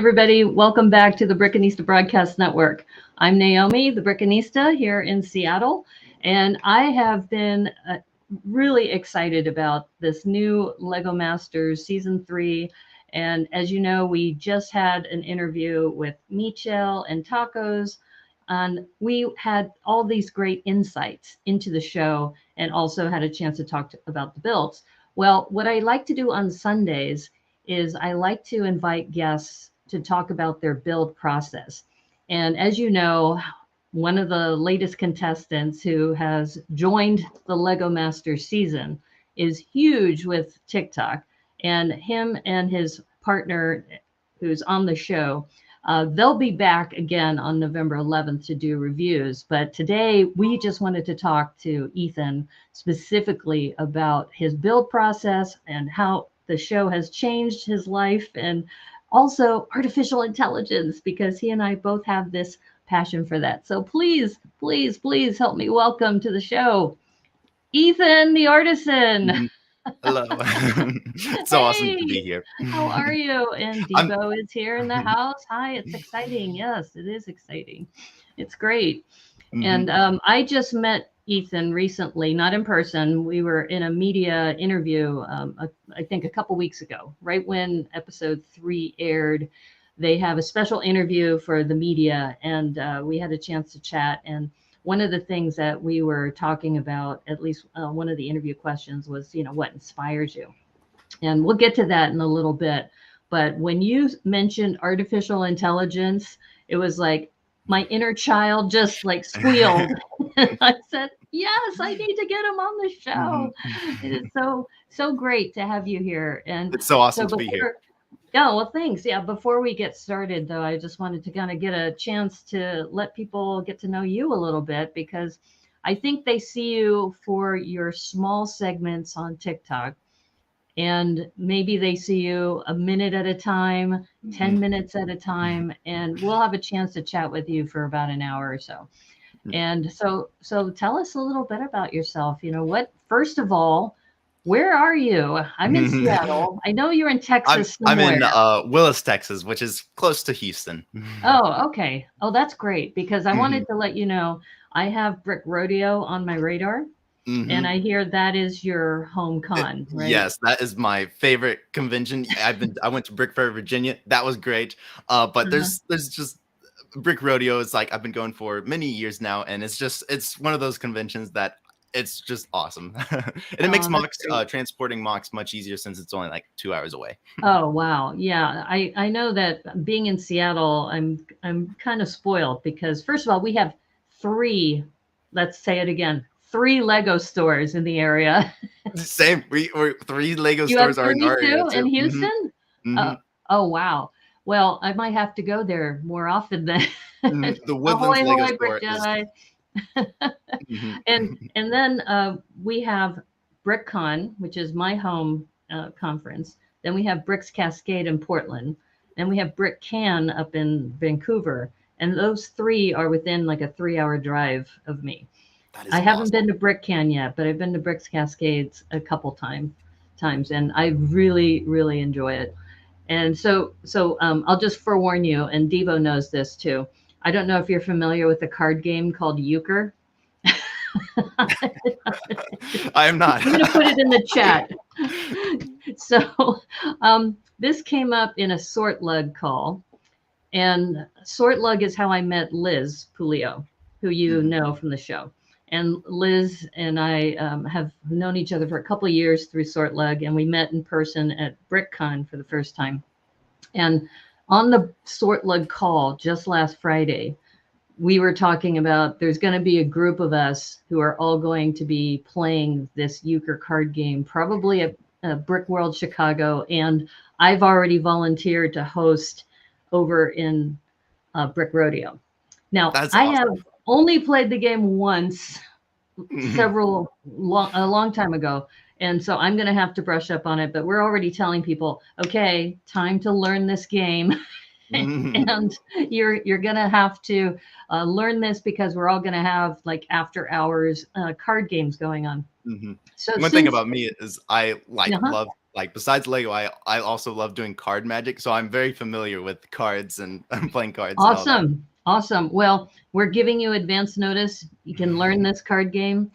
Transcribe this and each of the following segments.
everybody. Welcome back to the Brickanista Broadcast Network. I'm Naomi, the Brickanista here in Seattle, and I have been really excited about this new LEGO Masters Season 3. And as you know, we just had an interview with Michel and Tacos, and we had all these great insights into the show and also had a chance to talk about the builds. Well, what I like to do on Sundays is I like to invite guests to talk about their build process. And as you know, one of the latest contestants who has joined the LEGO Masters season is huge with TikTok. And him and his partner, who's on the show, they'll be back again on November 11th to do reviews. But today we just wanted to talk to Ethan specifically about his build process and how the show has changed his life, and also artificial intelligence, because he and I both have this passion for that. So please, please, please help me welcome to the show, Ethan.The.Artisan. Hello. It's so awesome to be Hey, here. how are you? And I'm Debo is here in the house. Hi, it's exciting. Yes, it is exciting. It's great. And Mhm. I just met Ethan recently, not in person. We were in a media interview, I think a couple weeks ago, right when episode 3 aired. They have a special interview for the media, and we had a chance to chat. And one of the things that we were talking about, at least one of the interview questions was, what inspires you? And we'll get to that in a little bit. But when you mentioned artificial intelligence, it was like my inner child just like squealed. I said, yes, I need to get him on the show. Mhm. It is so great to have you here. And It's so so awesome to be here. before, yeah, well, thanks. Yeah, before we get started, though, I just wanted to kind of get a chance to let people get to know you a little bit, because I think they see you for your small segments on TikTok, and maybe they see you a minute at a time, 10 Mhm. minutes at a time, and we'll have a chance to chat with you for about an hour or so. And so tell us a little bit about yourself. What, first of all, where are you? I'm in Seattle. I know you're in I'm Texas I'm somewhere. in Willis, Texas, which is close to Houston. Oh, okay. Oh, that's great, because I Mhm. wanted to let you know I have Brick Rodeo on my radar, and Mhm. I hear that is your home con, right? Yes, that is my favorite convention. I went to Brick Fair, Virginia. That was great. But Uh-huh. there's just Brick Rodeo is like I've been going for many years now, and it's one of those conventions that it's just awesome. And it makes Oh, that's mocks great. transporting mocks much easier since it's only like 2 hours away. Oh, wow. Yeah, I know that being in Seattle, I'm kind of spoiled, because first of all, we have three, let's say it again, three Lego stores in the area. Same. We're three Lego You have stores are in three our area too in too. Houston? Hmm. Oh, oh wow. Well, I might have to go there more often then. The Woodlands Ahoy, Lego hoy, Brick store is. Jedi. Mhm. And then we have BrickCon, which is my home conference. Then we have Bricks Cascade in Portland. Then we have Brick Can up in Vancouver. And those three are within like a 3-hour drive of me. That I is haven't awesome. been to Brick Can yet, but I've been to Bricks Cascades a couple times, and I really, really enjoy it. And so I'll just forewarn you, and Devo knows this too. I don't know if you're familiar with a card game called Euchre. I am not. I'm going to put it in the chat. So this came up in a sort lug call, and sort lug is how I met Liz Pulio, who you Mhm. know from the show. And Liz and I have known each other for a couple of years through sort lug, and we met in person at BrickCon for the first time. And on the sort lug call just last Friday, we were talking about there's going to be a group of us who are all going to be playing this euchre card game, probably at Brick World Chicago. And I've already volunteered to host over in Brick Rodeo. Now, That's I have awesome. only played the game once, Mhm. a long time ago, and so I'm going to have to brush up on it. But we're already telling people, okay, time to learn this game. Mhm. And you're gonna have to learn this, because we're all gonna have like after hours card games going on. Mhm. So One thing since about me is I like uh-huh. love like besides Lego, I also love doing card magic, so I'm very familiar with cards and playing cards and all that. Awesome. Awesome. Well, we're giving you advance notice. You can learn this card game.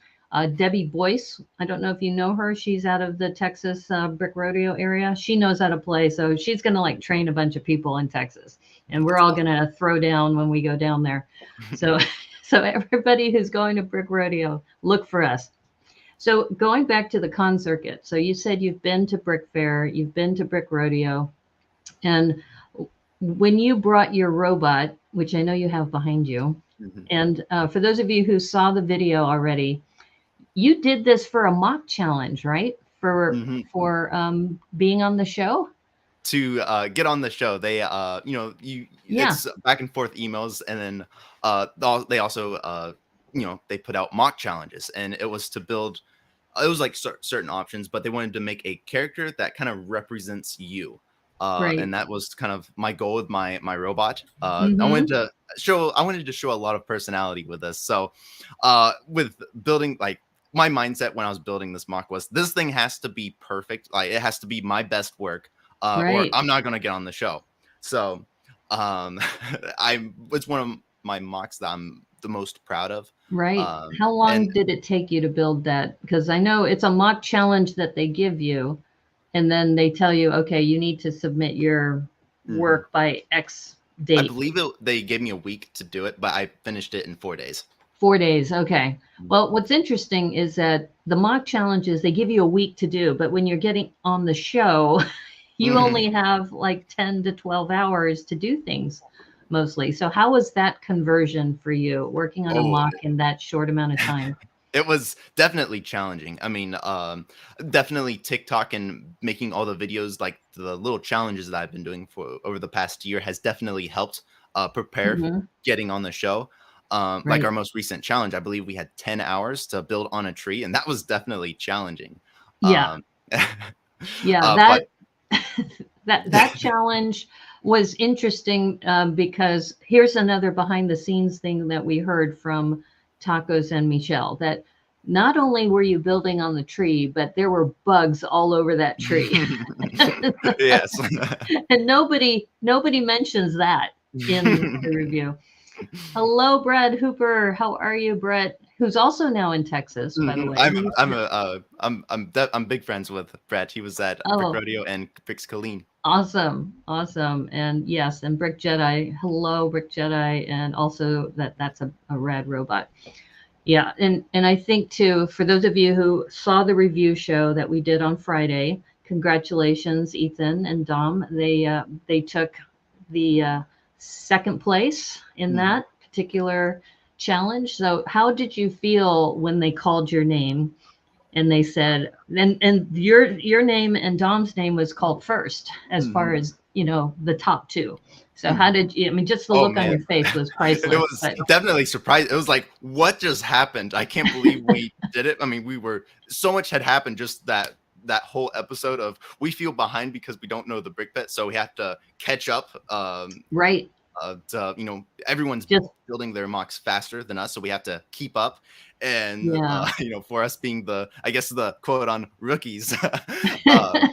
Debbie Boyce, I don't know if you know her. She's out of the Texas Brick Rodeo area. She knows how to play. So she's going to like train a bunch of people in Texas. And we're That's all awesome. going to throw down when we go down there. So, so everybody who's going to Brick Rodeo, look for us. So going back to the con circuit. So you said you've been to Brick Fair, you've been to Brick Rodeo. And when you brought your robot, which I know you have behind you, Mhm. and for those of you who saw the video already, you did this for a mock challenge, right? Mhm. For being on the show. To get on the show, they Yeah, it's back and forth emails, and then they also they put out mock challenges, and it was to build. It was like certain options, but they wanted to make a character that kind of represents you. right. And that was kind of my goal with my robot. Mm-hmm. I wanted to show a lot of personality with this. So with building, like, my mindset when I was building this mock was, this thing has to be perfect. Like, it has to be my best work, or Right, I'm not gonna get on the show. So um it's one of my mocks that I'm the most proud of. right. How And long did it take you to build that? Because I know it's a mock challenge that they give you, and then they tell you, okay, you need to submit your mhm. work by X I date. believe they gave me a week to do it, but I finished it in 4 days. 4 days. Okay. Mm. Well, what's interesting is that the mock challenges, they give you a week to do, but when you're getting on the show, you Mhm. only have like 10 to 12 hours to do things mostly. So, how was that conversion for you working on a Oh, mock in that short amount of time? it was definitely challenging. I mean, definitely TikTok and making all the videos, like the little challenges that I've been doing for over the past year, has definitely helped prepare Hmm. getting on the show. Like Right. our most recent challenge, I believe we had 10 hours to build on a tree, and that was definitely challenging. Yeah. Um, Yeah. but That challenge was interesting because here's another behind the scenes thing that we heard from Tacos and Michelle, that not only were you building on the tree, but there were bugs all over that tree. yes. And nobody mentions that in the review. Hello, Brad Hooper. How are you, Brett? Who's also now in Texas, by the Mhm. way. He used to, I'm big friends with Brett. He was at Brick oh, Rodeo and Brix Colleen. awesome, awesome. And yes, and Brick Jedi. Hello, Brick Jedi. And also that's a rad robot. Yeah, and I think too, for those of you who saw the review show that we did on Friday, congratulations, Ethan and Dom. They took the second place in Mhm. that particular challenge. So how did you feel when they called your name and they said, and your name and Dom's name was called first as far Mhm. as, the top two. So how Mhm. did you, I mean, just the Oh look on man, your face was it priceless, was but definitely surprising. It was like, what just happened? I can't believe we did it. I mean, we were so much had happened just that whole episode of, we feel behind because we don't know the brick pit, so we have to catch up. right. Everyone's Just building their mocks faster than us, so we have to keep up. And yeah. for us being the, I guess, the quote on rookies, uh,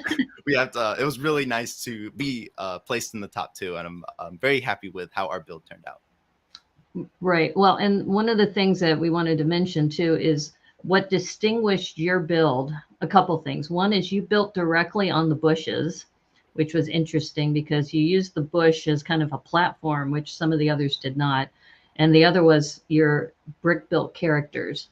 we have to. It was really nice to be placed in the top two, and I'm very happy with how our build turned out. Right. Well, and one of the things that we wanted to mention too is what distinguished your build. A couple things. One is you built directly on the bushes, which was interesting because you used the bush as kind of a platform, which some of the others did not. And the other was your brick built characters.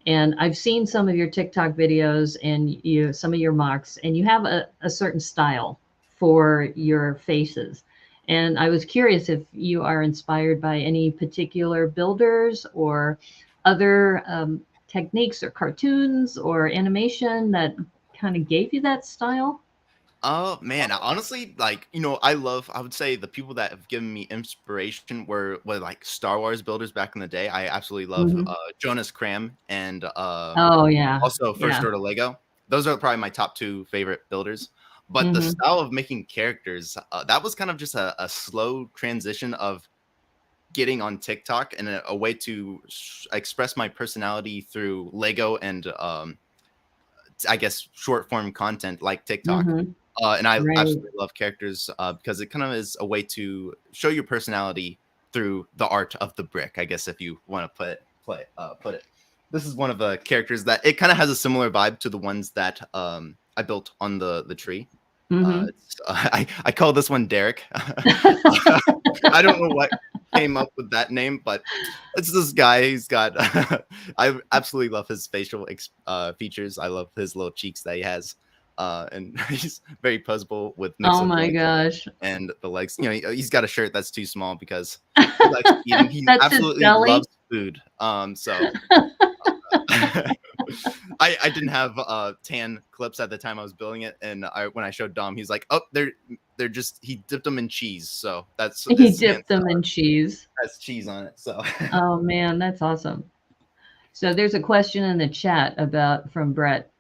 And I've seen some of your TikTok videos and some of your mocks, and you have a certain style for your faces. And I was curious if you are inspired by any particular builders or other techniques or cartoons or animation that kind of gave you that style. Oh man, honestly, like, I would say the people that have given me inspiration were like Star Wars builders back in the day. I absolutely love Hmm. Jonas Cram and Oh yeah, also First yeah. Order Lego. Those are probably my top two favorite builders. But the Hmm. style of making characters, that was kind of just a slow transition of getting on TikTok, and a way to express my personality through Lego and I guess, short form content like TikTok. Mm-hmm. And I Right. absolutely love characters because it kind of is a way to show your personality through the art of the brick, I guess, if you want to put it. This is one of the characters that it kind of has a similar vibe to the ones that I built on the tree. Mm-hmm. I call this one Derek. I don't know what came up with that name, but it's this guy. He's got. I absolutely love his facial features. I love his little cheeks that he has, and he's very posable with mix Oh of my voice gosh. and the legs. You know, he's got a shirt that's too small because he likes eating. He That's his absolutely belly. loves food. So I didn't have tan clips at the time I was building it, and when I showed Dom, he's like, "Oh, they're just he dipped them in cheese, so that's He his dipped hands them in cheese. has cheese on it." So Oh man, that's awesome. So there's a question in the chat about from Brett.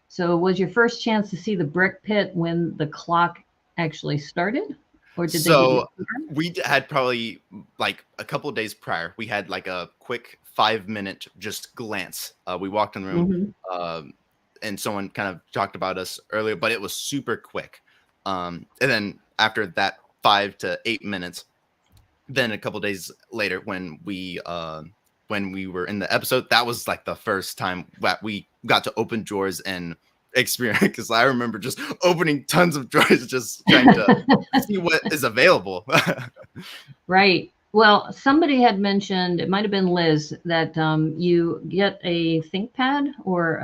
So was your first chance to see the brick pit when the clock actually started, or did they give you? so we had probably like a couple of days prior. We had like a quick 5 minute just glance. We walked in the room, Mm-hmm. and someone kind of talked about us earlier, but it was super quick. And then after that 5 to 8 minutes, then a couple days later when we were in the episode, that was like the first time that we got to open drawers and experience, because I remember just opening tons of drawers just trying to see what is available. Right. Well, somebody had mentioned, it might have been Liz, that you get a ThinkPad or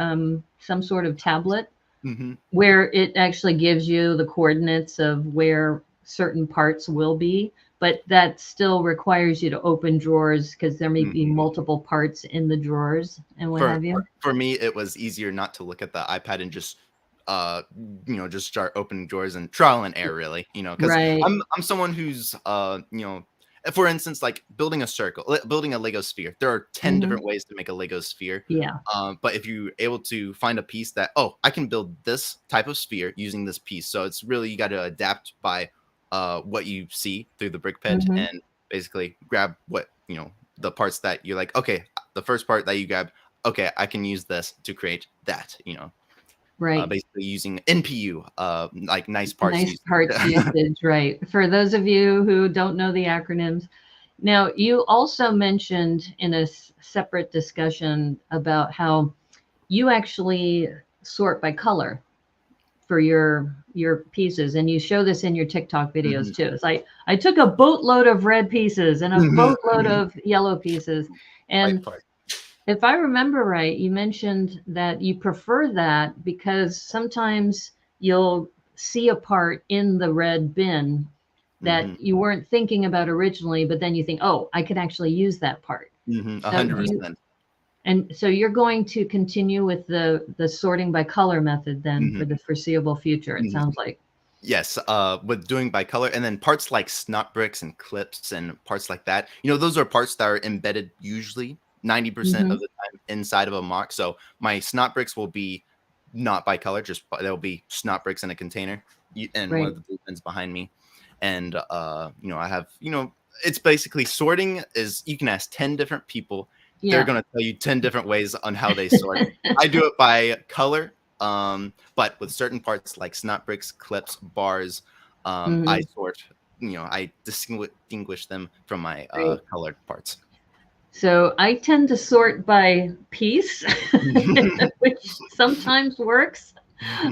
some sort of tablet Hmm. where it actually gives you the coordinates of where certain parts will be, but that still requires you to open drawers because there may be Hmm. multiple parts in the drawers and what For, have for you. for me, it was easier not to look at the iPad and just uh just start opening drawers and trial and error, really, because Right. I'm someone who's for instance, like building a building a Lego sphere. There are 10 Hmm. different ways to make a Lego sphere. Yeah. But if you're able to find a piece that, oh, I can build this type of sphere using this piece, so it's really, you got to adapt by what you see through the brick pit, Hmm. and basically grab what the parts that you're like, okay, the first part that you grab, okay, I can use this to create that. Right. Basically using NPU, like nice parts Nice used. parts usage, right. For those of you who don't know the acronyms, now you also mentioned in a separate discussion about how you actually sort by color for your pieces, and you show this in your TikTok videos Mhm. too. It's like I took a boatload of red pieces and a Mhm. boatload Mhm. of yellow pieces, Right and part. if I remember right, you mentioned that you prefer that because sometimes you'll see a part in the red bin that Hmm. you weren't thinking about originally, but then you think, oh, I could actually use that part. Hmm. So do you, 100%. and so you're going to continue with the sorting by color method then for Hmm. the foreseeable future, it sounds like. Yes, with doing by color, and then parts like snot bricks and clips and parts like that. Those are parts that are embedded usually 90% Hmm. of the time inside of a mock. So my snot bricks will be not by color, just there'll be snot bricks in a container and one of Right. the blue bins behind me. And I have, it's basically sorting is, you can ask 10 different people. They're Yeah. gonna tell you 10 different ways on how they sort. I do it by color. But with certain parts like snot bricks, clips, bars, I Hmm. sort, I distinguish them from my Right. colored parts. So I tend to sort by piece, which sometimes works.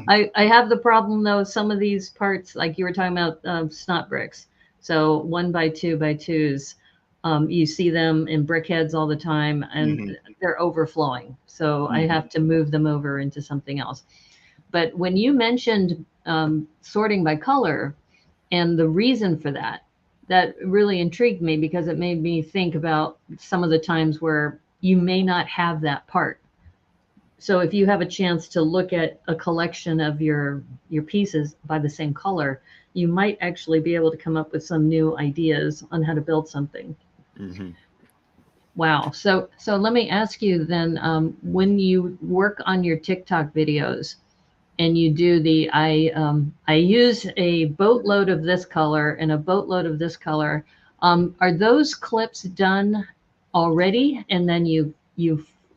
I have the problem though, some of these parts, like you were talking about snot bricks. So 1 by 2 by 2s, you see them in brickheads all the time and Mhm, they're overflowing. So I mhm, have to move them over into something else. But when you mentioned sorting by color and the reason for that, that really intrigued me because it made me think about some of the times where you may not have that part. So if you have a chance to look at a collection of your pieces by the same color, you might actually be able to come up with some new ideas on how to build something. mhm. Wow. So let me ask you then, when you work on your TikTok videos and you do I use a boatload of this color and a boatload of this color. Are those clips done already, and then you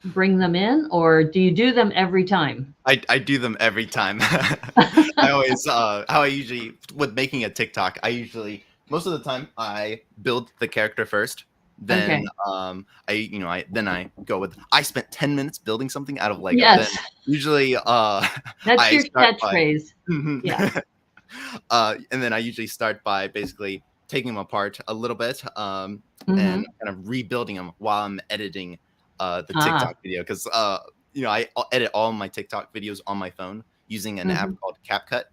bring them in, or do you do them every time? I do them every time. I always how I usually with making a TikTok, I usually most of the time I build the character first. Then Okay. I go with I spent 10 minutes building something out of Lego. Then Yes, usually that's I your start by catchphrase. Mhm. Yes. And then I usually start by basically taking them apart a little bit and Hmm. kind of rebuilding them while I'm editing the TikTok Ah. video because I edit all my TikTok videos on my phone using an app Hmm. called CapCut,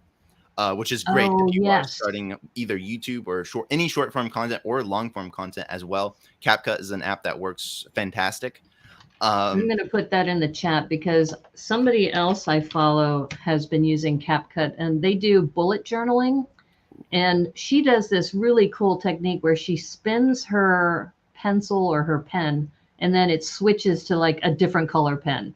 which is great if Oh, you are yes. starting either YouTube or any short form content or long form content as well. CapCut is an app that works fantastic. I'm Um, going to put that in the chat because somebody else I follow has been using CapCut, and they do bullet journaling. And she does this really cool technique where she spins her pencil or her pen, and then it switches to like a different color pen.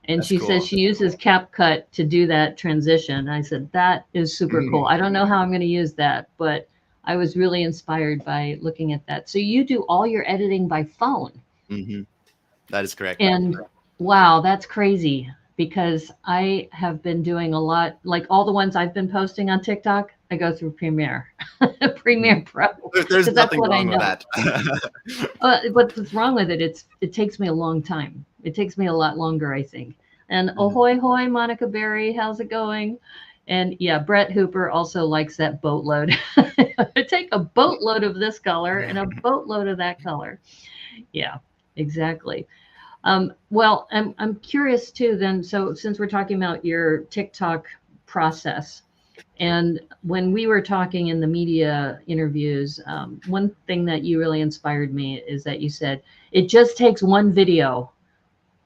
And that's she says cool. she uses CapCut to do that transition. I said, that is super cool. I don't know how I'm going to use that, but I was really inspired by looking at that. So you do all your editing by phone. Hmm. That is correct. And wow, that's crazy because I have been doing a lot, like all the ones I've been posting on TikTok, I go through Premiere, Premiere Mhm. Pro, There's because that's nothing what I wrong with know. that. What's wrong with it? It takes me a long time. It takes me a lot longer, I think. And Mhm. ahoy hoy, Monica Berry, how's it going? And yeah, Brett Hooper also likes that boatload. Take a boatload of this color and a boatload of that color. Yeah, exactly. Well, I'm curious too. Then, so since we're talking about your TikTok process, and when we were talking in the media interviews, one thing that you really inspired me is that you said it just takes one video,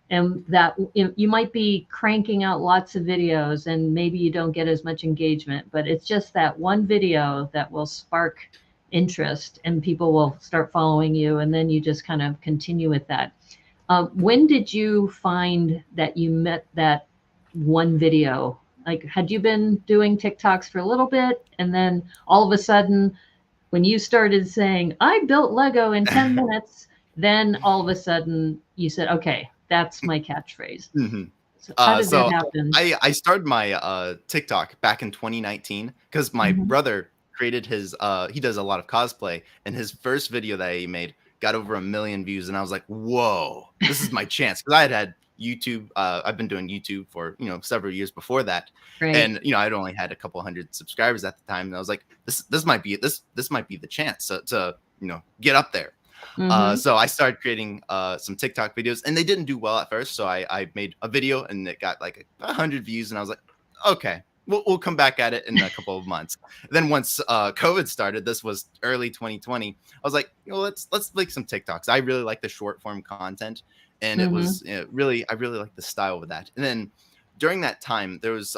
and that you might be cranking out lots of videos, and maybe you don't get as much engagement, but it's just that one video that will spark interest, and people will start following you, and then you just kind of continue with that. When did you find that you met that one video? Like, had you been doing TikToks for a little bit, and then all of a sudden, when you started saying, I built Lego in 10 minutes, then all of a sudden you said, okay, that's my catchphrase. Mhm. So, how did that So happen? I started my TikTok back in 2019 because my Hmm. brother created his he does a lot of cosplay and his first video that he made got over 1 million views and I was like, whoa, this is my chance because I had YouTube. I've been doing YouTube for several years before that, Right. and I'd only had a couple hundred subscribers at the time, and I was like, this might be this might be the chance to get up there. Hmm. So I started creating some TikTok videos, and they didn't do well at first. So I made a video, and it got like 100 views, and I was like, okay, we'll come back at it in a couple of months. Then once COVID started, this was early 2020. I was like, let's make some TikToks. I really like the short form content, and it Hmm. was I really like the style of that. And then during that time, there was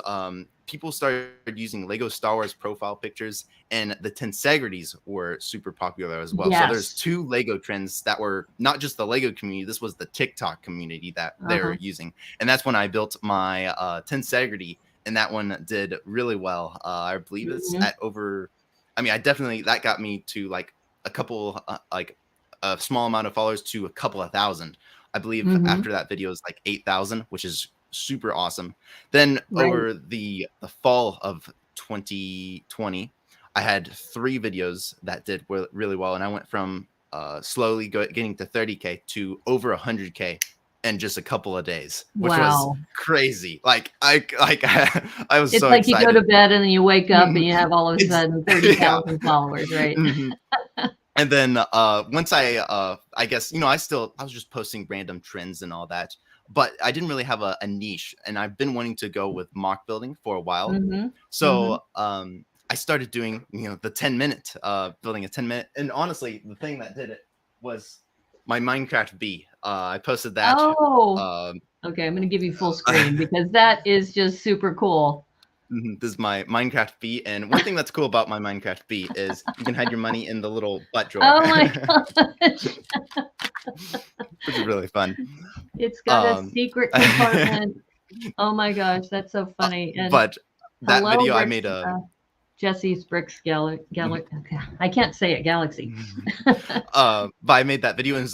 people started using Lego Star Wars profile pictures, and the tensegrities were super popular as well. So there's Yes. two Lego trends that were not just the Lego community. This was the TikTok community that they're Uh-huh. using, and that's when I built my tensegrity, and that one did really well. I believe it's Hmm. at over. I mean, I definitely that got me to like a couple, like a small amount of followers to a couple of thousand. I believe Hmm. after that video is like 8,000, which is super awesome. Then Right. over the fall of 2020, I had 3 videos that did really well, and I went from slowly getting to 30K to over 100K in just a couple of days, which was Wow. crazy. Like I was It's so like you go excited. to bed and then you wake up and Mhm. you have all of a It's sudden yeah. 30,000 followers, right? Mhm. And then once I guess I was just posting random trends and all that, but I didn't really have a niche, and I've been wanting to go with mock building for a while. Mhm. Mhm. So I started doing the 10-minute building a 10-minute, and honestly the thing that did it was my Minecraft bee. I posted that. Oh, Um, okay, I'm gonna give you full screen because that is just super cool. This is my Minecraft bee, and one thing that's cool about my Minecraft bee is you can hide your money in the little butt drawer, Oh my gosh. which is really fun. It's got a Um, secret compartment. Oh my gosh, that's so funny. And but that hello, video I Rick. made a Uh, Jesse's Bricks I can't say it, Galaxy. But I made that video, and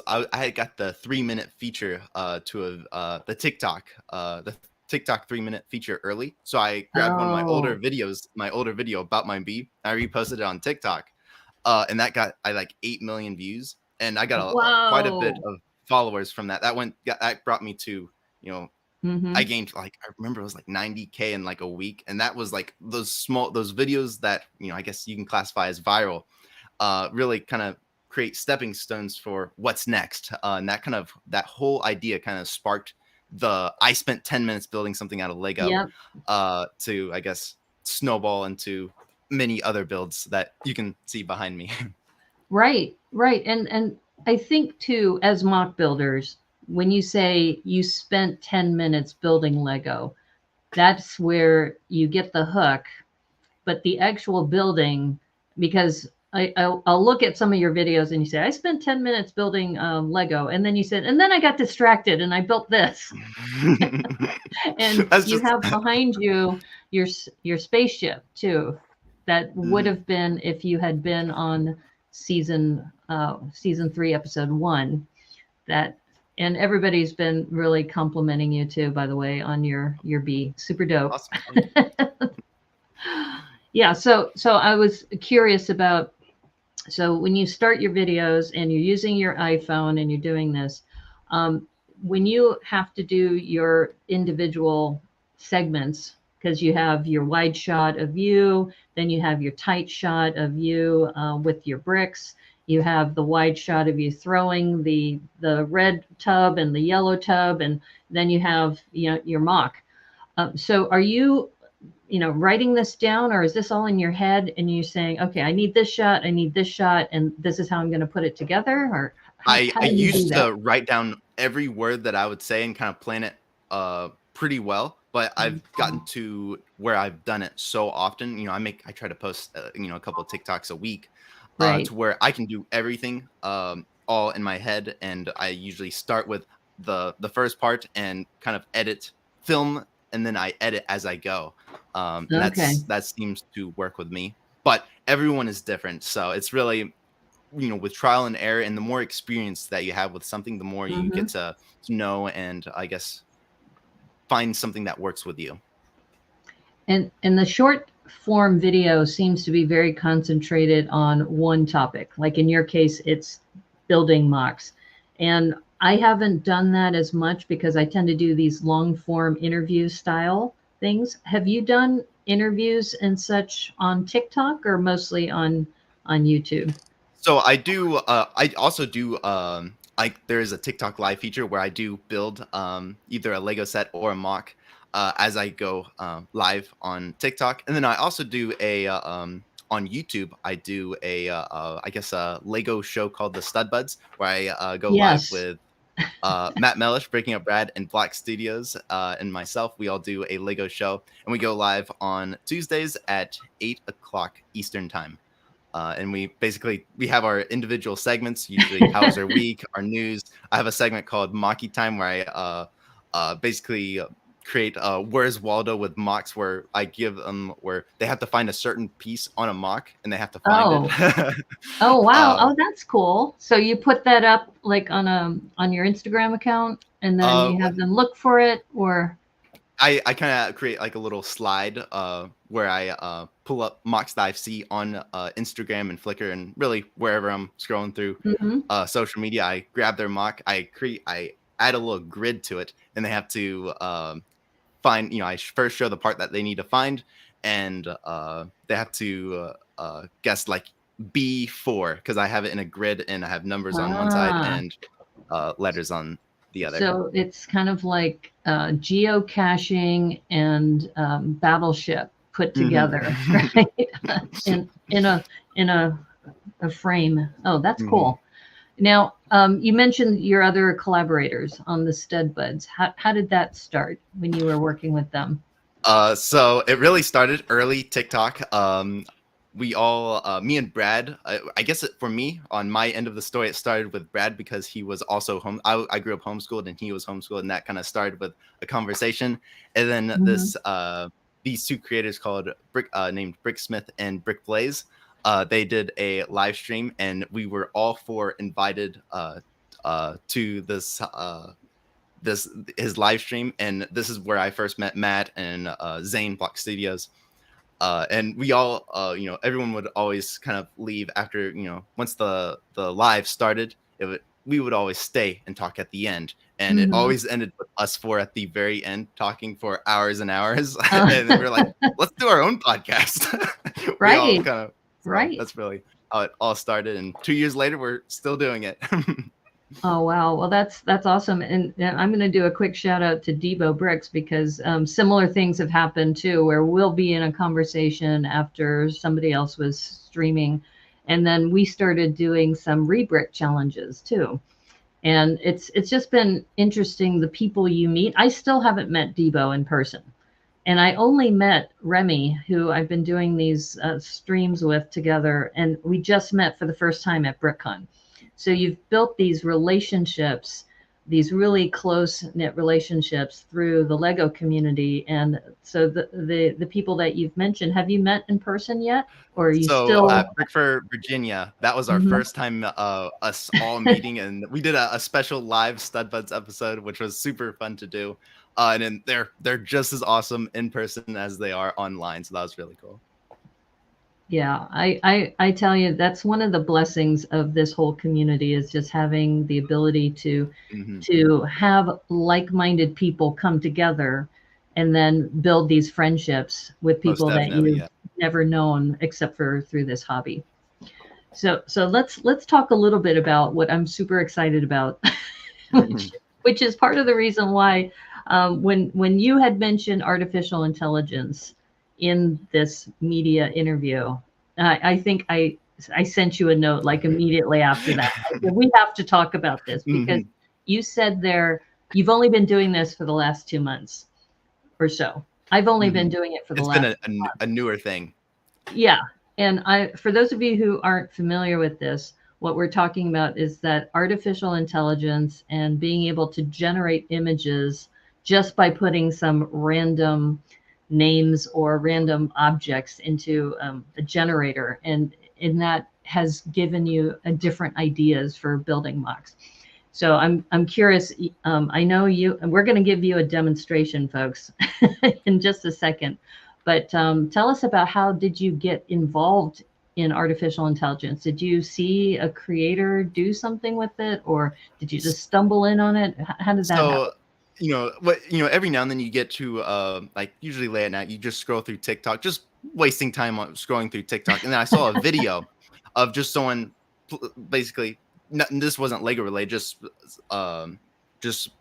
I had got the 3-minute feature the TikTok 3-minute feature early. So I grabbed one of Oh, my older video about my bee. I reposted it on TikTok, and that got like 8 million views, and I got quite a bit whoa. of followers from that. That brought me to, you know, I Mm-hmm. gained, like, I remember it was like 90K in like a week, and that was like those videos that, I guess you can classify as viral, really kind of create stepping stones for what's next. And that whole idea kind of sparked I spent 10 minutes building something out of Lego, Yep. to, I guess, snowball into many other builds that you can see behind me. Right, right. And I think too, as mock builders, when you say you spent 10 minutes building Lego, that's where you get the hook. But the actual building, because I'll look at some of your videos and you say, I spent 10 minutes building Lego. And then you said, and then I got distracted and I built this. And That's you just have behind you your spaceship too. That would Mhm. have been if you had been on season 3, episode 1. That, and everybody's been really complimenting you too, by the way, on your bee. Super dope. Awesome. Thank you. Yeah. So I was curious about, so when you start your videos and you're using your iPhone and you're doing this, um, when you have to do your individual segments, because you have your wide shot of you, then you have your tight shot of you with your bricks, you have the wide shot of you throwing the red tub and the yellow tub, and then you have, your mock. So are you, writing this down, or is this all in your head and you're saying, okay, I need this shot, I need this shot, and this is how I'm going to put it together? Or how I do you do used that? to write down every word that I would say and kind of plan it pretty well, but I've gotten to where I've done it so often. I try to post a couple of TikToks a week, Right. to where I can do everything all in my head, and I usually start with the first part and kind of film, and then I edit as I go. And Okay. that seems to work with me. But everyone is different, so it's really, with trial and error, and the more experience that you have with something, the more you Hmm. get to know, and I guess find something that works with you. And the short form video seems to be very concentrated on one topic. Like in your case, it's building mocks. And I haven't done that as much because I tend to do these long form interview style things. Have you done interviews and such on TikTok or mostly on YouTube? So I do. I also do. There is a TikTok live feature where I do build either a Lego set or a mock as I go live on TikTok, and then I also do on YouTube. I do I guess a Lego show called the Stud Buds, where I go live Yes. with Matt Mellish, Breaking Up Brad, and Black Studios, and myself. We all do a Lego show, and we go live on Tuesdays at 8 o'clock Eastern time. And we have our individual segments. Usually, how's our week, our news. I have a segment called Mocky Time, where I basically create Where's Waldo with mocks, where I give them, where they have to find a certain piece on a mock and they have to find it. Oh. Oh wow. uh, Oh, that's cool. So you put that up like on your Instagram account and then you what have them look for it, or I kind of create like a little slide where I pull up mocks that I see on Instagram and Flickr, and really wherever I'm scrolling through Mhm. social media. I grab their mock, I add a little grid to it, and they have to find. I first show the part that they need to find, and they have to guess like B4, because I have it in a grid and I have numbers on one side Ah. and letters on the other. So it's kind of like geocaching and Battleship put together, Hmm. right? In a frame. Oh, that's cool. Now, you mentioned your other collaborators on the Stud Buds. How did that start when you were working with them? So it really started early TikTok. We all, me and Brad, I guess for me, on my end of the story, it started with Brad because he was also home. I grew up homeschooled and he was homeschooled, and that kind of started with a conversation. And then Mhm. this these two creators called named Bricksmith and Brick Blaze. They did a live stream, and we were all four invited to his live stream, and this is where I first met Matt and Zane Block Studios. And we all, everyone would always kind of leave after, once the live started. We would always stay and talk at the end, and it always ended with us four at the very end talking for hours and hours. And then we were like, let's do our own podcast. Right. We all kind of, right. That's really how it all started, and 2 years later, we're still doing it. Oh, wow. Well, that's awesome. And I'm going to do a quick shout out to Debo Bricks, because similar things have happened too, where we'll be in a conversation after somebody else was streaming. And then we started doing some rebrick challenges too. And it's just been interesting, the people you meet. I still haven't met Debo in person. And I only met Remy, who I've been doing these streams with together. And we just met for the first time at BrickCon. So you've built these relationships, these really close-knit relationships through the Lego community. And so the people that you've mentioned, have you met in person yet? Or are you still at Brickford, Virginia? That was our first time us all meeting, and we did a special live Stud Buds episode, which was super fun to do. And then they're just as awesome in person as they are online, so that was really cool. Yeah, I tell you, that's one of the blessings of this whole community, is just having the ability to have like-minded people come together and then build these friendships with people that you've never known except for through this hobby. So let's talk a little bit about what I'm super excited about, which is part of the reason why when you had mentioned artificial intelligence in this media interview, I think I sent you a note like immediately after that. I said, we have to talk about this, because you said you've only been doing this for the last 2 months or so. I've only been doing it for the last. It's been a newer thing. Yeah. And for those of you who aren't familiar with this, what we're talking about is that artificial intelligence and being able to generate images just by putting some random names or random objects into a generator, and that has given you different ideas for building mocks. So I'm curious. I know you, and we're going to give you a demonstration, folks, in just a second. But tell us about, how did you get involved in artificial intelligence? Did you see a creator do something with it, or did you just stumble in on it? How did that happen? Every now and then you get to like usually late at night, you just scroll through TikTok, just wasting time on scrolling through TikTok. And then I saw a video of just someone basically, this wasn't Lego related, just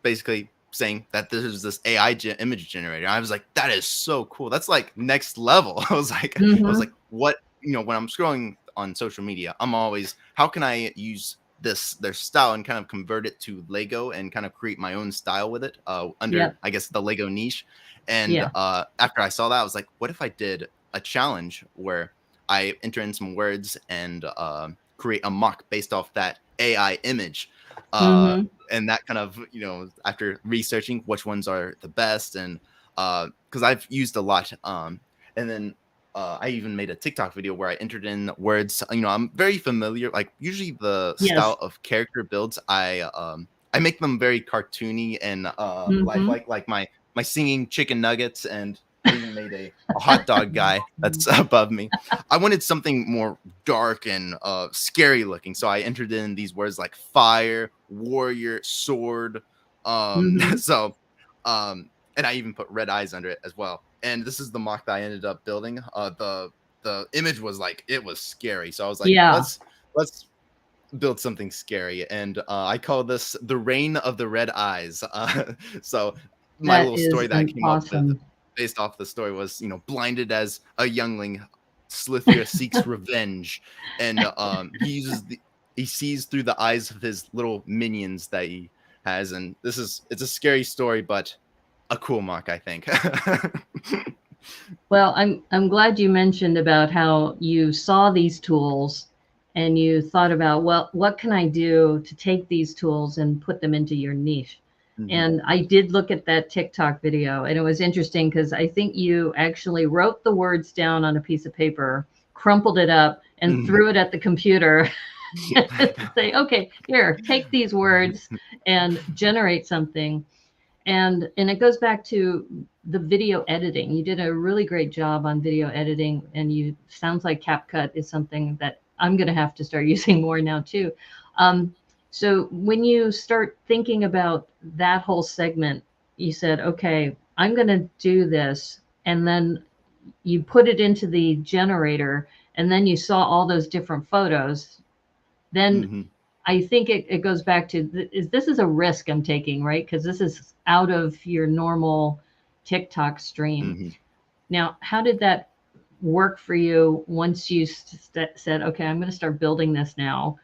basically saying that this is this AI image generator. I was like, that is so cool. That's like next level. I was like, what, when I'm scrolling on social media, I'm always, how can I use their style and kind of convert it to Lego and kind of create my own style with it under, I guess, the Lego niche. And after I saw that, I was like, what if I did a challenge where I enter in some words and create a mock based off that AI image? And that kind of, after researching which ones are the best, and because I've used a lot, and then I even made a TikTok video where I entered in words. I'm very familiar. Like usually the style of character builds, I make them very cartoony and lifelike. Like my singing chicken nuggets, and I even made a hot dog guy that's above me. I wanted something more dark and scary looking, so I entered in these words like fire, warrior, sword. So, and I even put red eyes under it as well. And this is the mock that I ended up building. The image was like, it was scary. So I was like, let's build something scary. And I call this the Reign of the Red Eyes. So my little story that I came up with based off the story was, blinded as a youngling, Slithia seeks revenge. And he sees through the eyes of his little minions that he has. And it's a scary story, but a cool mock, I think. Well, I'm glad you mentioned about how you saw these tools and you thought about, well, what can I do to take these tools and put them into your niche? Mhm. And I did look at that TikTok video, and it was interesting because I think you actually wrote the words down on a piece of paper, crumpled it up, and Mhm. threw it at the computer. Say, okay, here, take these words and generate something. And it goes back to the video editing. You did a really great job on video editing, and you sounds like CapCut is something that I'm going to have to start using more now too. Um, so when you start thinking about that whole segment, you said, okay, I'm going to do this, and then you put it into the generator, and then you saw all those different photos. Then Mhm. I think it goes back to this is a risk I'm taking, right? Because this is out of your normal TikTok stream. Mhm. Now, how did that work for you once you said, okay, I'm going to start building this now,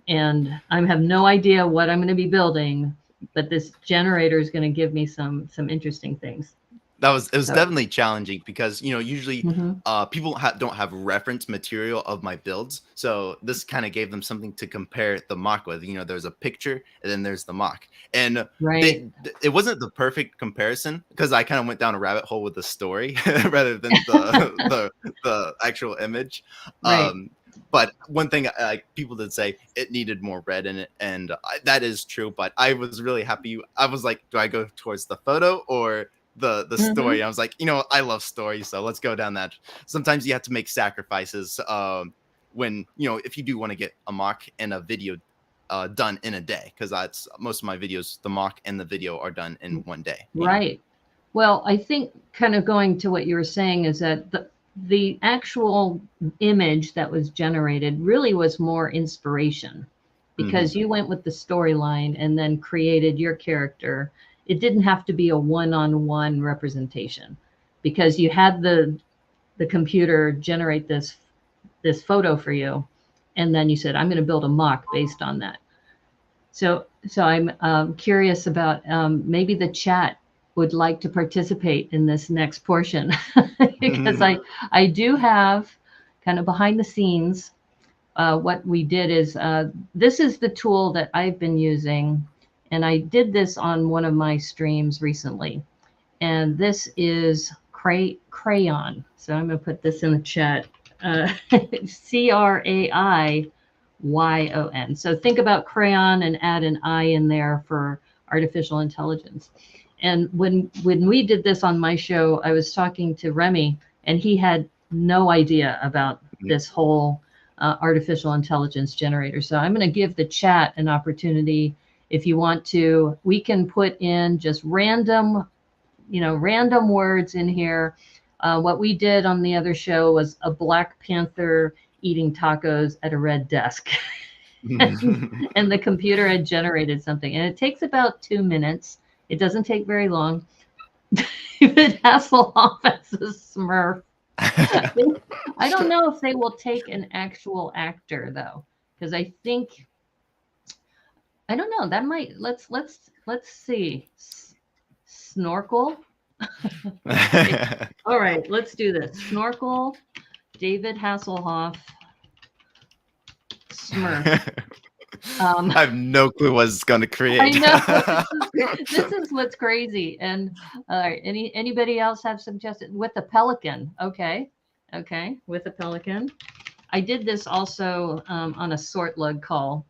and I have no idea what I'm going to be building, but this generator is going to give me some interesting things. It was So, definitely challenging because, usually mhm, people don't have reference material of my builds. So this kind of gave them something to compare the mock with. There's a picture and then there's the mock. And right, it wasn't the perfect comparison because I kind of went down a rabbit hole with the story rather than the actual image. right. But one thing, people did say it needed more red in it, and that is true. But I was really happy. I was like, do I go towards the photo or the story? Hmm. I was like, I love stories, so let's go down that. Sometimes you have to make sacrifices, when if you do want to get a mock and a video done in a day, because that's most of my videos. The mock and the video are done in one day. Right. Well, I think kind of going to what you were saying is that the actual image that was generated really was more inspiration Hmm. because you went with the storyline and then created your character. It didn't have to be a one-on-one representation because you had the computer generate this photo for you, and then you said, I'm going to build a mock based on that. So I'm curious about maybe the chat would like to participate in this next portion because I do have kind of behind the scenes. What we did is this is the tool that I've been using, and I did this on one of my streams recently. And this is Crayon. So I'm going to put this in the chat. Crayon. So think about crayon and add an I in there for artificial intelligence. And when we did this on my show, I was talking to Remy, and he had no idea about this whole artificial intelligence generator. So I'm going to give the chat an opportunity. If you want to, we can put in just random words in here. What we did on the other show was a Black Panther eating tacos at a red desk. And the computer had generated something. And it takes about 2 minutes. It doesn't take very long. David Hasselhoff as a Smurf. I don't know if they will take an actual actor though, because I think I don't know. That might let's see. Snorkel. Okay. All right, let's do this. Snorkel, David Hasselhoff, Smurf. I have no clue what it's going to I create. know this is what's crazy. And anybody else have suggested with the pelican? Okay, with a pelican. I did this also on a sort lug call.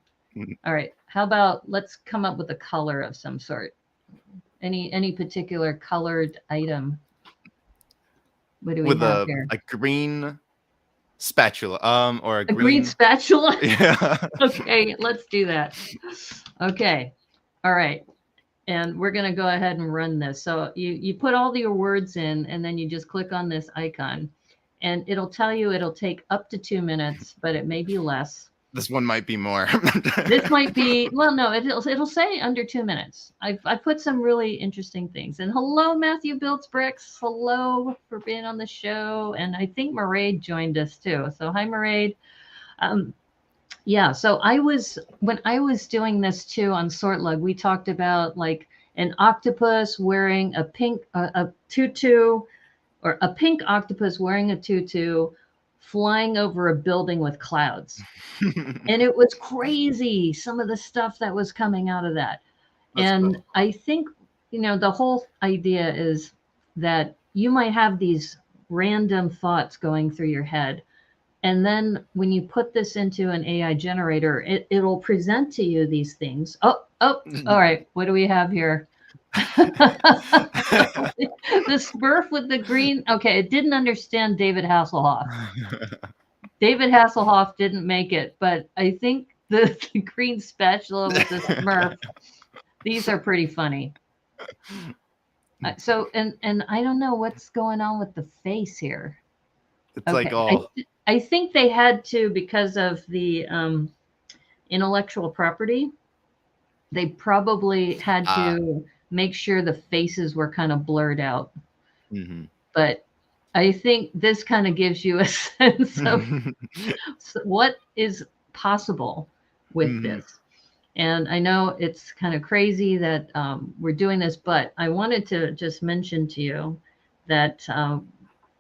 All right, how about let's come up with a color of some sort. Any particular colored item? What do we With have a here? a green spatula, or a A green green. spatula? Yeah. Okay, let's do that. Okay. All right. And we're going to go ahead and run this. So you put all your words in, and then you just click on this icon, and it'll tell you it'll take up to 2 minutes, but it may be less. This one might be more. This might be, well, no, it'll say under 2 minutes. I put some really interesting things. And hello, Matthew Builds Bricks. Hello for being on the show. And I think Maraid joined us too. So hi, Maraid. Yeah, so when I was doing this too on Sortlug, we talked about like an octopus wearing a tutu, or a pink octopus wearing a tutu flying over a building with clouds. And it was crazy, some of the stuff that was coming out of that. That's And cool. I think the whole idea is that you might have these random thoughts going through your head. And then when you put this into an AI generator, it'll present to you these things. Oh, all right. What do we have here? The Smurf with the green. Okay, it didn't understand David Hasselhoff. David Hasselhoff didn't make it, but I think the green spatula with the Smurf, these are pretty funny. So, and I don't know what's going on with the face here. It's Okay, like all. I think they had to, because of the intellectual property, they probably had to make sure the faces were kind of blurred out. But I think this kind of gives you a sense of what is possible with this. And I know it's kind of crazy that we're doing this, but I wanted to just mention to you that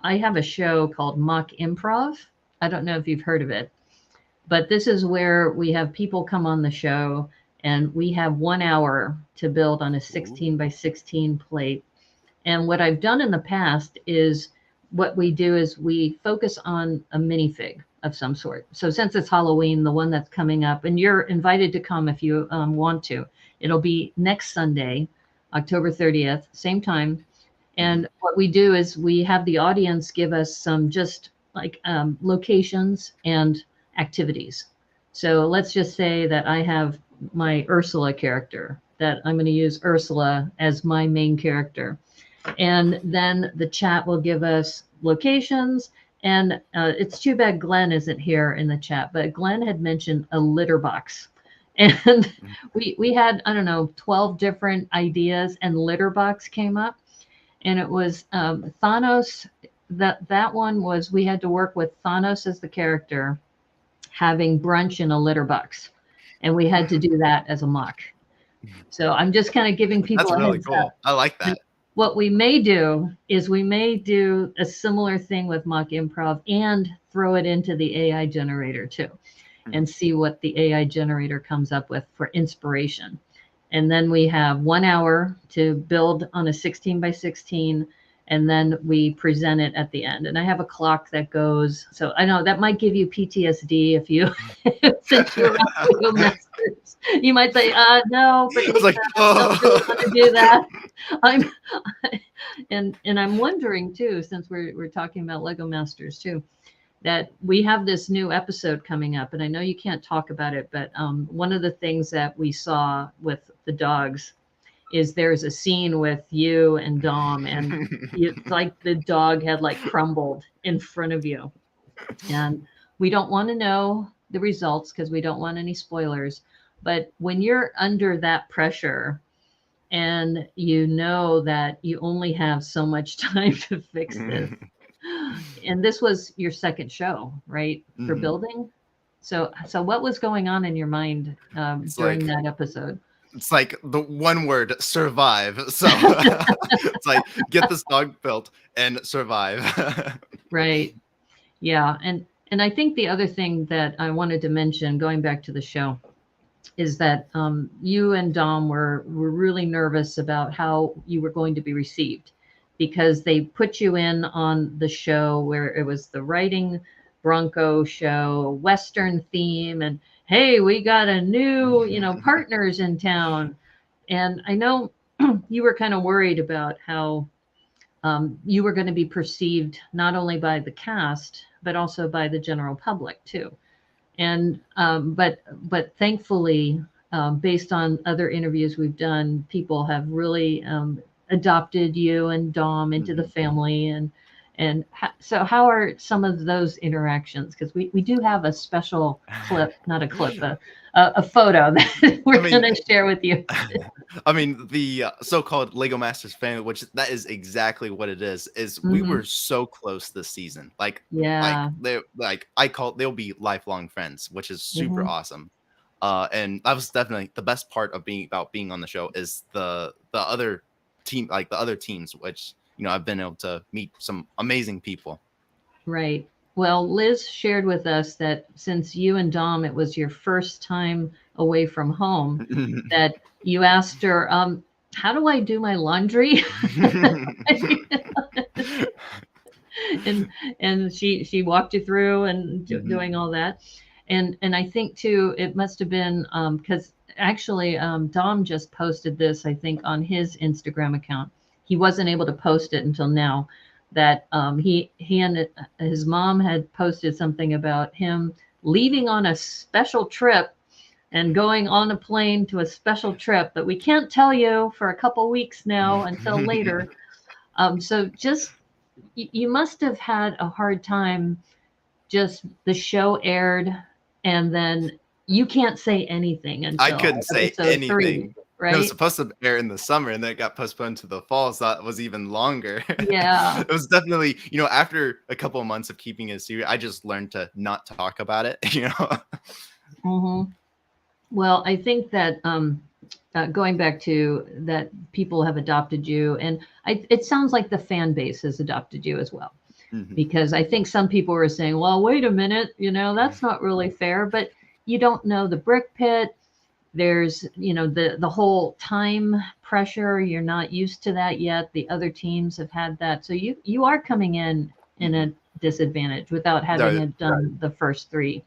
I have a show called Mock Improv. I don't know if you've heard of it, but this is where we have people come on the show and we have 1 hour to build on a 16 by 16 plate. And what I've done in the past is what we do is we focus on a minifig of some sort. So since it's Halloween, the one that's coming up, and you're invited to come if you want to, it'll be next Sunday, October 30th, same time. And what we do is we have the audience give us some just like locations and activities. So let's just say that I have my Ursula character, that I'm going to use Ursula as my main character. And then the chat will give us locations. And it's too bad Glenn isn't here in the chat, but Glenn had mentioned a litter box. And we had, I don't know, 12 different ideas, and litter box came up. And it was Thanos. That one was, we had to work with Thanos as the character having brunch in a litter box. And we had to do that as a mock. So I'm just kind of giving people That's a really heads cool. up. I like that. What we may do is we may do a similar thing with mock improv and throw it into the AI generator too, and see what the AI generator comes up with for inspiration. And then we have 1 hour to build on a 16 by 16, and then we present it at the end. And I have a clock that goes, so I know that might give you PTSD if you, since you're around LEGOMasters, you might say, no, but It's like, I don't really want to do that. And I'm wondering too, since we're talking about LEGOMasters too, that we have this new episode coming up, and I know you can't talk about it, but one of the things that we saw with the dogs is there's a scene with you and Dom, and it's like the dog had like crumbled in front of you. And we don't want to know the results because we don't want any spoilers. But when you're under that pressure and you know that you only have so much time to fix this, and this was your second show, right, for building? So what was going on in your mind during that episode? It's like the one word, survive. So it's like, get this dog built and survive. Right. Yeah. And I think the other thing that I wanted to mention, going back to the show, is that you and Dom were really nervous about how you were going to be received, because they put you in on the show where it was the Riding Bronco show, Western theme, and hey, we got a new, partners in town. And I know you were kind of worried about how you were going to be perceived not only by the cast, but also by the general public too. And but thankfully, based on other interviews we've done, people have really adopted you and Dom into the family. So how are some of those interactions? Because we do have a special clip, not a clip, a photo that we're going to share with you. I mean, the so-called LEGOMasters family, which that is exactly what it is we were so close this season. Yeah. They'll be lifelong friends, which is super awesome. And that was definitely the best part of being on the show, is the other team, like the other teams, which, I've been able to meet some amazing people. Right. Well, Liz shared with us that since you and Dom, it was your first time away from home, that you asked her, how do I do my laundry? and she walked you through and doing all that. And I think too, it must have been because actually Dom just posted this, I think, on his Instagram account. He wasn't able to post it until now. That he and his mom had posted something about him leaving on a special trip and going on a plane to a special trip that we can't tell you for a couple weeks now until later. So just you must have had a hard time. Just the show aired, and then you can't say anything I until couldn't say episode 3, anything. It was right? supposed to air in the summer, and then it got postponed to the fall, so that was even longer. Yeah. It was definitely, after a couple of months of keeping it serious, I just learned to not talk about it, hmm Well, I think that going back to that, people have adopted you, and it sounds like the fan base has adopted you as well. Mhm. Because I think some people were saying, well, wait a minute, that's not really fair. But you don't know the brick pit. There's, the whole time pressure. You're not used to that yet. The other teams have had that. So you are coming in a disadvantage without having There, done the first 3.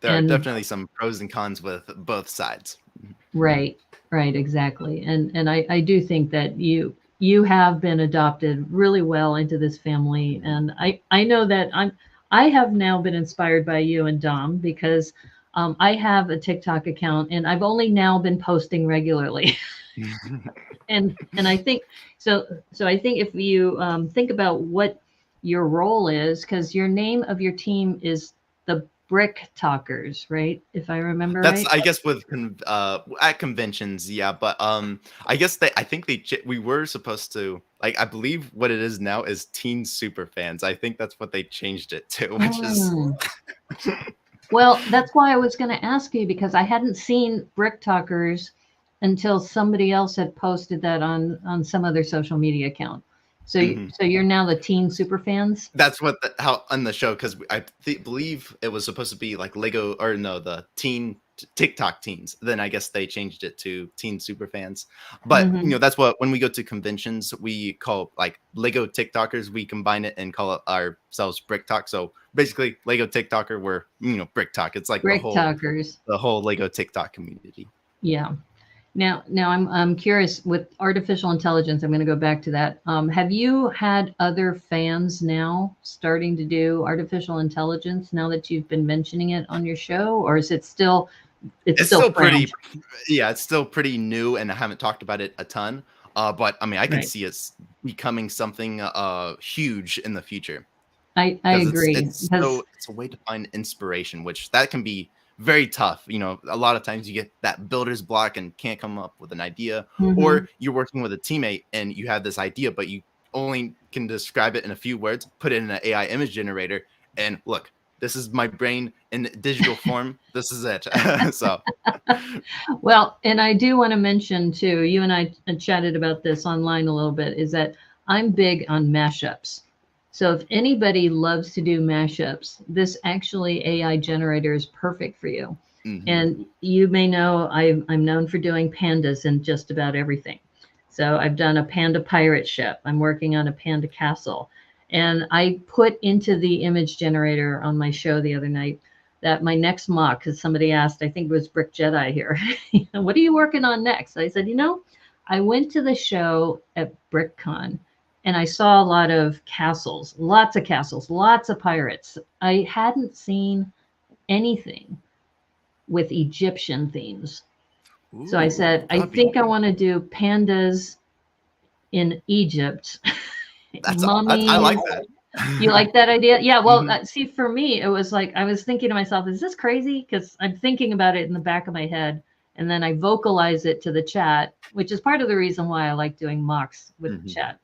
there are And definitely some pros and cons with both sides. right, right, exactly. And I do think that you have been adopted really well into this family. And I know that I have now been inspired by you and Dom because I have a TikTok account and I've only now been posting regularly. And I think so I think if you think about what your role is, because your name of your team is the Brick Talkers, right? If I remember That's, right. I guess, with at conventions, yeah. But I think we were supposed to, like, I believe what it is now is Teen Super Fans. I think that's what they changed it to, which is Mm. Well, that's why I was going to ask you because I hadn't seen Brick Talkers until somebody else had posted that on some other social media account. So Mhm. so you're now the teen super fans? That's what how on the show, because I believe it was supposed to be like Lego, or no, the TikTok teens. Then I guess they changed it to Teen Super Fans. But hmm that's what, when we go to conventions, we call like Lego TikTokers. We combine it and call it ourselves Brick Talk. So basically, Lego TikToker, we're Brick Talk. It's like Brick Talkers. the whole Lego TikTok community. Yeah. Now I'm curious with artificial intelligence. I'm going to go back to that. Have you had other fans now starting to do artificial intelligence now that you've been mentioning it on your show, or is it's It's still still fringe? it's still pretty new, and I haven't talked about it a ton. But I mean, I can Right. see it's becoming something huge in the future, I because agree because it's a way to find inspiration, which that can be very tough. A lot of times you get that builder's block and can't come up with an idea, mhm. or you're working with a teammate and you have this idea, but you only can describe it in a few words, put it in an AI image generator, and look, this is my brain in digital form. This is it. So. Well, and I do want to mention too, you and I chatted about this online a little bit, is that I'm big on mashups. So if anybody loves to do mashups, this actually AI generator is perfect for you. Mhm. And you may know I'm known for doing pandas in just about everything. So I've done a panda pirate ship. I'm working on a panda castle. And I put into the image generator on my show the other night that my next mock, because somebody asked, I think it was Brick Jedi here, what are you working on next? I said, I went to the show at BrickCon and I saw a lot of castles, lots of pirates. I hadn't seen anything with Egyptian themes. So I Ooh, said, that I would be think I want to do pandas in Egypt, I mummies. like that. You like that idea? Yeah. Well, Mhm. see, for me, it was like I was thinking to myself, is this crazy? Because I'm thinking about it in the back of my head. And then I vocalize it to the chat, which is part of the reason why I like doing mocks with the Mhm. chat.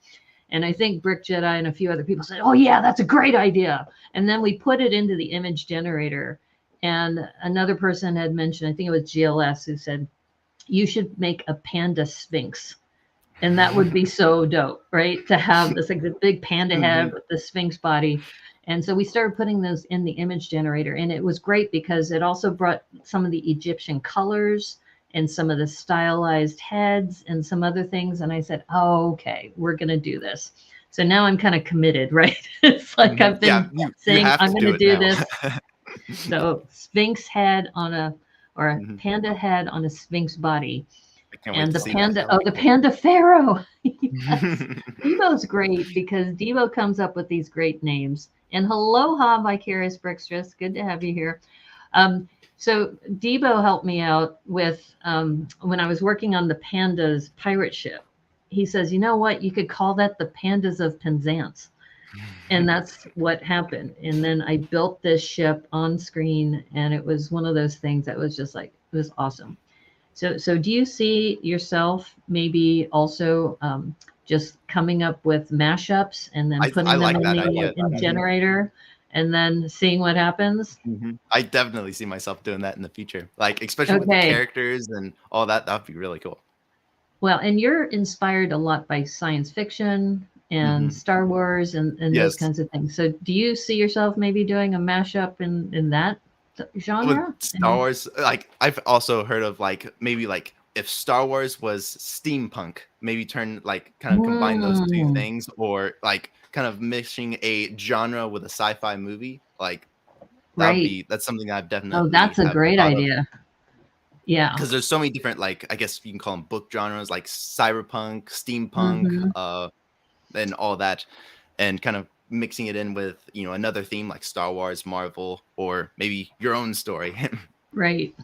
And I think Brick Jedi and a few other people said, oh, yeah, that's a great idea. And then we put it into the image generator. And another person had mentioned, I think it was GLS, who said, you should make a panda sphinx. And that would be so dope, right? To have this like the big panda head Mhm. with the sphinx body. And so we started putting those in the image generator. And it was great because it also brought some of the Egyptian colors and some of the stylized heads and some other things. And I said, oh, okay, we're going to do this. So now I'm kind of committed, right? It's like I've Yeah, been you saying, have I'm to going do to it do now. this. So Sphinx head on or a Mhm. panda head on a Sphinx body. I can't wait And to the see that. panda, That oh, would be the cool. panda pharaoh. Yes. Debo's great because Debo comes up with these great names. And aloha, Vicarious Brickstress. Good to have you here. Um, so Debo helped me out with when I was working on the Pandas pirate ship. He says, you know what? You could call that the Pandas of Penzance. And that's what happened. And then I built this ship on screen, and it was one of those things that was just like, it was awesome. So do you see yourself maybe also just coming up with mashups and then I putting them like in that the idea. in Mhm. generator and then seeing what happens? I definitely see myself doing that in the future, like especially with the Okay. characters and all that. That'd be really cool. Well, and you're inspired a lot by science fiction and Hmm. Star Wars and those Yes, kinds of things. So do you see yourself maybe doing a mashup in that with genre? Star Wars, like I've also heard of like maybe like if Star Wars was steampunk, maybe turn like kind of combine those two Mm, things, or like kind of mixing a genre with a sci-fi movie. Like right. that's something I've Oh, definitely that's a have great thought of. idea. Yeah. Because there's so many different, like I guess you can call them book genres, like cyberpunk, steampunk, Hmm. and all that, and kind of mixing it in with another theme like Star Wars, Marvel, or maybe your own story. Right.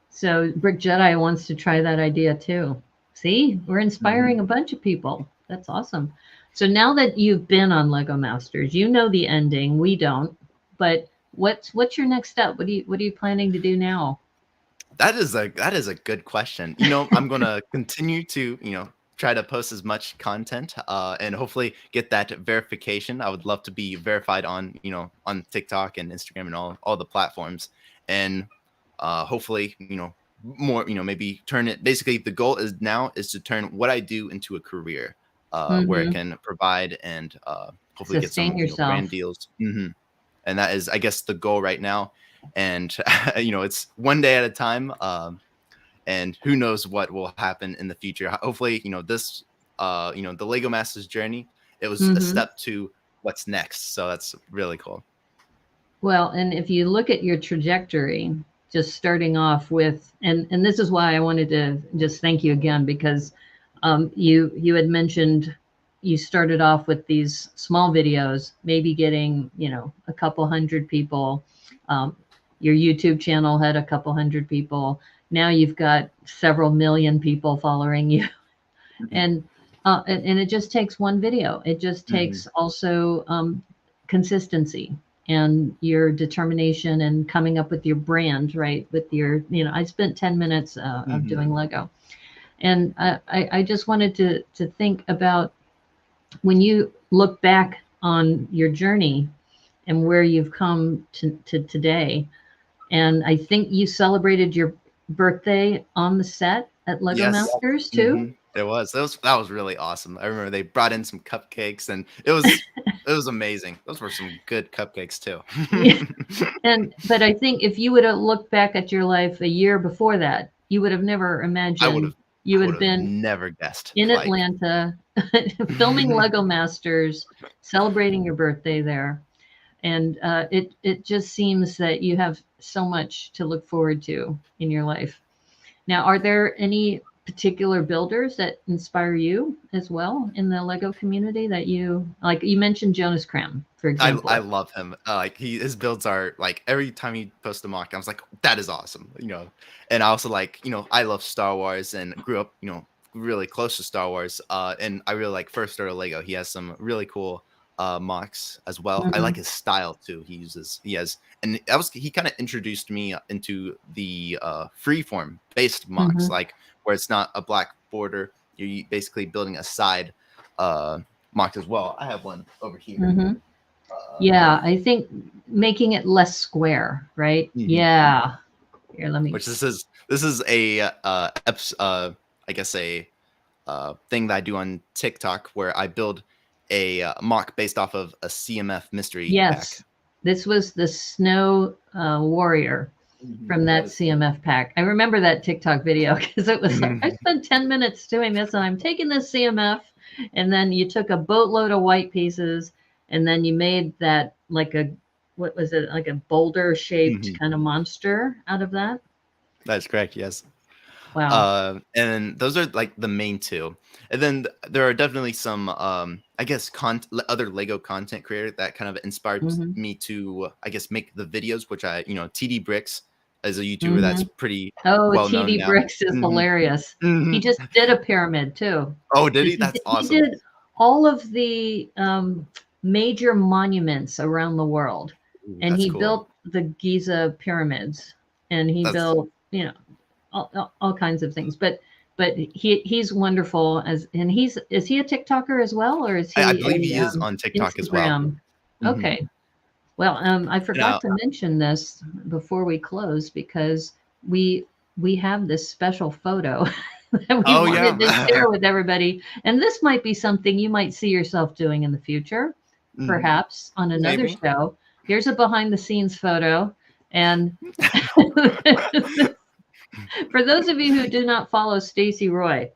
So Brick Jedi wants to try that idea too. See, we're Mhm. inspiring a bunch of people. That's awesome. So now that you've been on Lego Masters, you know the ending. We don't. But what's your next step? What are you planning to do now? That is a good question. I'm gonna continue to try to post as much content, and hopefully get that verification. I would love to be verified on on TikTok and Instagram and all the platforms, and hopefully more maybe turn it. Basically, the goal is to turn what I do into a career, where it Hmm. can provide and hopefully get Sustain some brand yourself. deals. And that is, I guess, the goal right now. And it's one day at a time, and who knows what will happen in the future. Hopefully this the Lego Masters journey, it was a Hmm. step to what's next, so that's really cool. Well, and if you look at your trajectory, just starting off with, and this is why I wanted to just thank you again because you had mentioned you started off with these small videos, maybe getting a couple hundred people. Um, your YouTube channel had a couple hundred people. Now you've got several million people following you, Mhm. and it just takes one video. It just Mhm. takes also consistency and your determination and coming up with your brand, right? With your, I spent 10 minutes of Mhm. doing Lego, and I just wanted to think about when you look back on your journey and where you've come to today. And I think you celebrated your birthday on the set at Lego Yes. Masters too. That was really awesome. I remember they brought in some cupcakes, and it was amazing. Those were some good cupcakes too. Yeah. And but I think if you would have looked back at your life a year before that, you would have never I would imagined have you I would would have have been never guessed. in Like, Atlanta filming Lego Masters, celebrating your birthday there. And it just seems that you have so much to look forward to in your life. Now, are there any particular builders that inspire you as well in the Lego community that you like? You mentioned Jonas Kram, for I example. love him. Like his builds are like every time he posts a mock, I was like, that is awesome. And I also like, I love Star Wars and grew up, really close to Star Wars. And I really like First Order Lego. He has some really cool mocks as well. I like Mhm. his style too. He has, and he kind of introduced me into the freeform based mocks, Mhm. like where it's not a black border. You're basically building a side mock as well. I have one over here. Mhm. Uh, Yeah, I think making it less square, right? mhm. Yeah. Here, let me. Which this is a I guess a thing that I do on TikTok where I build a mock based off of a CMF mystery pack. Yes, this was the Snow Warrior. from that CMF pack. I remember that TikTok video because it was like, I Mhm. spent 10 minutes doing this and I'm taking this CMF. And then you took a boatload of white pieces and then you made that like a, what was it, like a boulder shaped Mhm. kind of monster out of that. That's correct. Yes. Wow. And those are like the main two. And then there are definitely some, I guess, other Lego content creator that kind of inspired Hmm. me to, I guess, make the videos, which TD Bricks is a YouTuber that's Hmm. pretty Oh, well known TD now. Bricks is Hmm. hilarious. He Hmm. just did a pyramid too. Oh, did he? He That's he awesome. did all of the major monuments around the world, Ooh, and that's he cool. built the Giza pyramids, and he That's built all kinds of things. But he's wonderful as and he's is he a TikToker as well, or is I he believe he a is on TikTok as well. Instagram? Hmm. Okay. Well, I forgot Now, to mention this before we close because we we have this special photo that we oh wanted to yeah. share with everybody, and this might be something you might see yourself doing in the future, Mhm. perhaps on another Maybe. show. Here's a behind the scenes photo, and for those of you who do not follow Stacy Roy,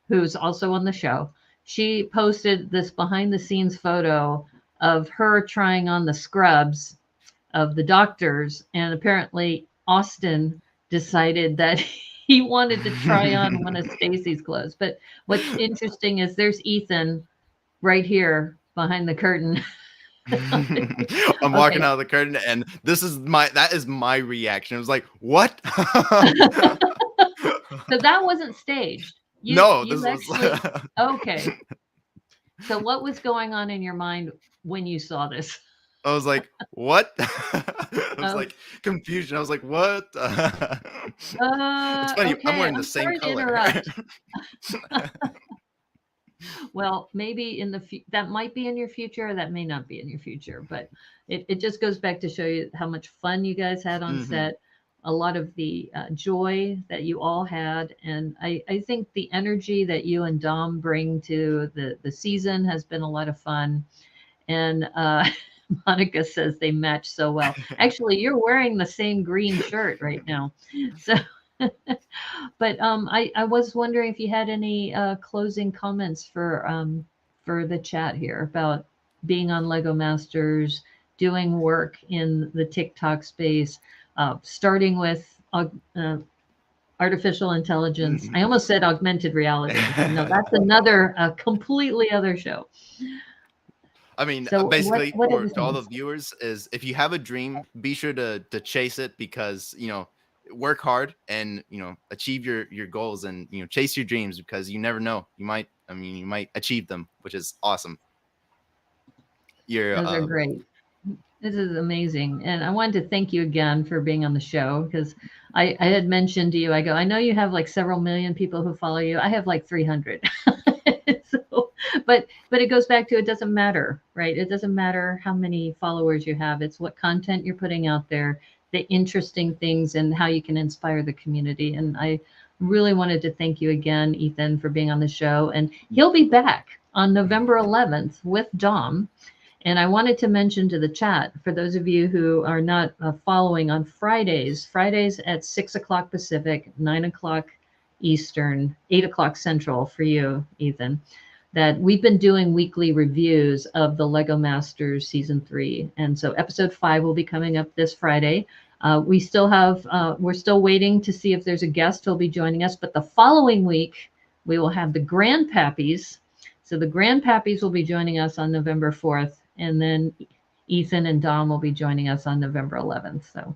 who's also on the show, she posted this behind the scenes photo of her trying on the scrubs of the doctors, and apparently Austin decided that he wanted to try on one of Stacy's clothes. But what's interesting is there's Ethan right here behind the curtain. I'm walking Okay, out of the curtain, and that is my reaction. I was like, "What?" so that wasn't staged. You No, this you was. actually okay. So what was going on in your mind when you saw this? I was like, "What?" I was Oh, like confusion. I was like, "What?" It's funny. I'm okay. wearing the I'm same sorry to color. interrupt. Well, maybe in the that might be in your future, or that may not be in your future, but it just goes back to show you how much fun you guys had on Hmm. set, a lot of the joy that you all had, and I think the energy that you and Dom bring to the season has been a lot of fun. And Monica says they match so well. Actually, you're wearing the same green shirt right now, so. But I was wondering if you had any closing comments for the chat here about being on Lego Masters, doing work in the TikTok space, starting with artificial intelligence. I almost said augmented reality. No, that's another completely other show. I mean, So basically, what for other to all the things? viewers, is if you have a dream, be sure to chase it, because work hard and achieve your goals, and chase your dreams, because you never know, you might achieve them, which is awesome. You're Those are great. This is amazing. And I wanted to thank you again for being on the show because I had mentioned to you, I go, I know you have like several million people who follow you. I have like 300. So, but it goes back to it doesn't matter, right? It doesn't matter how many followers you have. It's what content you're putting out there, the interesting things, and how you can inspire the community. And I really wanted to thank you again, Ethan, for being on the show. And he'll be back on November 11th with Dom. And I wanted to mention to the chat, for those of you who are not following on Fridays at 6 o'clock Pacific, 9 o'clock Eastern, 8 o'clock Central for you, Ethan, that we've been doing weekly reviews of the Lego Masters Season 3. And so episode 5 will be coming up this Friday. We're still waiting to see if there's a guest who'll be joining us, but the following week, we will have the Grandpappies. So the Grandpappies will be joining us on November 4th, and then Ethan and Dom will be joining us on November 11th.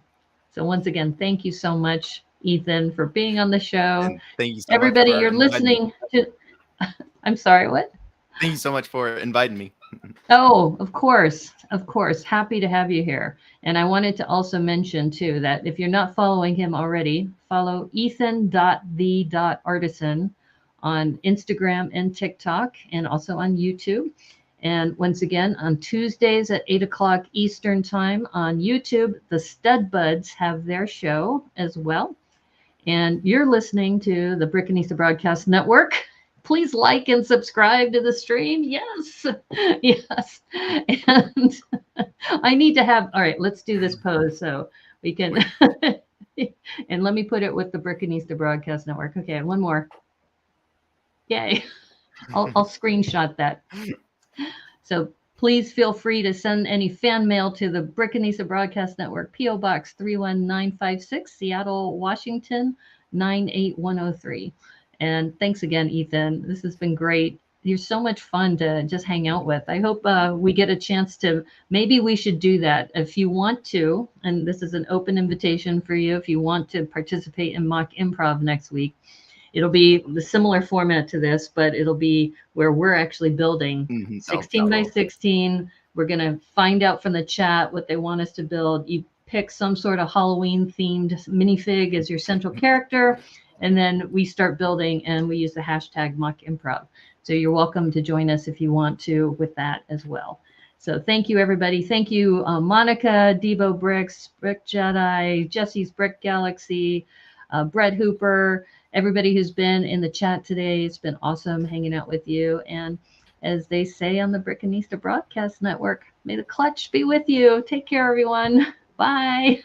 So once again, thank you so much, Ethan, for being on the show. And thank you so much Everybody, for you're inviting me. listening to. I'm sorry, what? Thank you so much for inviting me. Oh, of course, of course. Happy to have you here. And I wanted to also mention too that if you're not following him already, follow Ethan.The.Artisan on Instagram and TikTok, and also on YouTube. And once again, on Tuesdays at 8 o'clock Eastern Time on YouTube, the Stud Buds have their show as well. And you're listening to the Brickanista Broadcast Network. Please like and subscribe to the stream. Yes. Yes. And I need to have, all right, let's do this pose so we can. And let me put it with the Brickanista Broadcast Network. Okay, one more. Yay. I'll screenshot that. So please feel free to send any fan mail to the Brickanista Broadcast Network, P.O. Box 31956, Seattle, Washington, 98103. And thanks again, Ethan. This has been great. You're so much fun to just hang out with. I hope we get a chance to, maybe we should do that if you want to. And this is an open invitation for you if you want to participate in mock improv next week. It'll be the similar format to this, but it'll be where we're actually building 16 by 16. We're going to find out from the chat what they want us to build. You pick some sort of Halloween themed minifig as your central character, and then we start building, and we use the hashtag mock improv. So you're welcome to join us if you want to with that as well. So thank you, everybody. Thank you, Monica, Debo Bricks, Brick Jedi, Jesse's Brick Galaxy, Brett Hooper, everybody who's been in the chat today. It's been awesome hanging out with you. And as they say on the Brickanista Broadcast Network, may the clutch be with you. Take care, everyone. Bye.